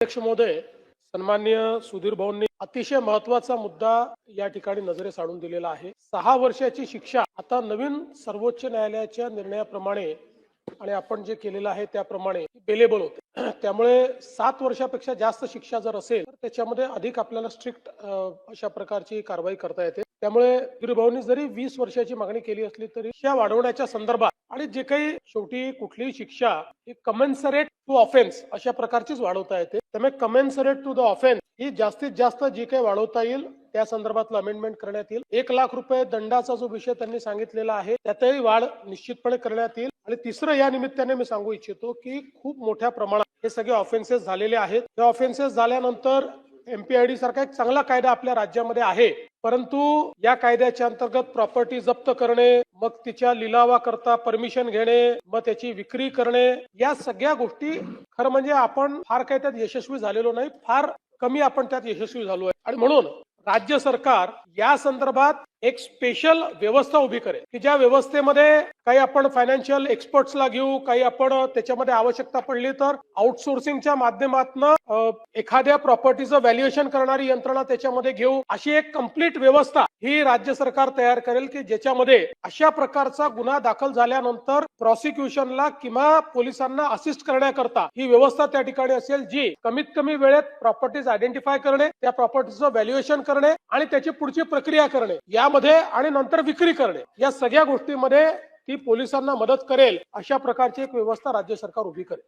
अध्यक्ष महोदय, सन्माननीय सुधीर भाऊंनी अतिशय महत्वाचा मुद्दा या ठिकाणी नजरेस आणून दिलेला आहे। 6 वर्षाची शिक्षा आता नवीन सर्वोच्च न्यायालयाच्या निर्णयाप्रमाणे आणि आपण जे केलेलं आहे त्याप्रमाणे बेलेबल होते। त्यामुळे 7 वर्षापेक्षा जास्त शिक्षा जर असेल तर त्याच्यामध्ये अधिक आपल्याला स्ट्रिक्ट अशा प्रकारची कारवाई करता येते। त्यामुळे सुधीर भाऊंनी जरी 20 वर्षाची मागणी केली असली तरी शिक्षा वाढवण्याच्या संदर्भात आणि जे काही शेवटी कुठलीही शिक्षा ही कमेन्सरेट टू ऑफेन्स अशा प्रकारचीच वाढवता येते। त्यामुळे कमेन्सरेट टू द ऑफेन्स ही जास्तीत जास्त जी काही वाढवता येईल त्या संदर्भातलं अमेंडमेंट करण्यात येईल। 1 लाख रुपये दंडाचा जो विषय त्यांनी सांगितलेला आहे त्यातही वाढ निश्चितपणे करण्यात येईल। आणि तिसरं या निमित्ताने मी सांगू इच्छितो की खूप मोठ्या प्रमाणात हे सगळे ऑफेन्सेस झालेले आहेत। हे ऑफेन्सेस झाल्यानंतर एमपीआयडी सारखा एक चांगला कायदा आपल्या राज्यामध्ये आहे, परंतु या कायद्याच्या अंतर्गत प्रॉपर्टी जप्त करणे, मग तिच्या लिलावाकरता परमिशन घेणे, मग त्याची विक्री करणे, या सगळ्या गोष्टी खरं म्हणजे आपण फार काही त्यात यशस्वी झालेलो नाही, फार कमी आपण त्यात यशस्वी झालो आहे। आणि म्हणून राज्य सरकार या संदर्भात एक स्पेशल व्यवस्था उभी करेल की ज्या व्यवस्थेमध्ये काही आपण फायनान्शियल एक्सपर्ट्सला घेऊ, काही आपण त्याच्यामध्ये आवश्यकता पडली तर आउटसोर्सिंगच्या माध्यमातून एखाद्या प्रॉपर्टीचं व्हॅल्युएशन करणारी यंत्रणा त्याच्यामध्ये घेऊ, अशी एक कंप्लीट व्यवस्था ही राज्य सरकार तयार करेल की ज्याच्यामध्ये अशा प्रकारचा गुन्हा दाखल झाल्यानंतर प्रॉसिक्युशनला किंवा पोलिसांना असिस्ट करण्याकरता ही व्यवस्था त्या ठिकाणी असेल, जी कमीत कमी वेळेत प्रॉपर्टीज आयडेंटिफाय करणे, त्या प्रॉपर्टीचं व्हॅल्युएशन करणे आणि त्याची पुढची प्रक्रिया करणे यामध्ये आणि नंतर विक्री करणे, या सगळ्या गोष्टींमध्ये ती पोलिसांना मदत करेल अशा प्रकारची एक व्यवस्था राज्य सरकार उभी करेल।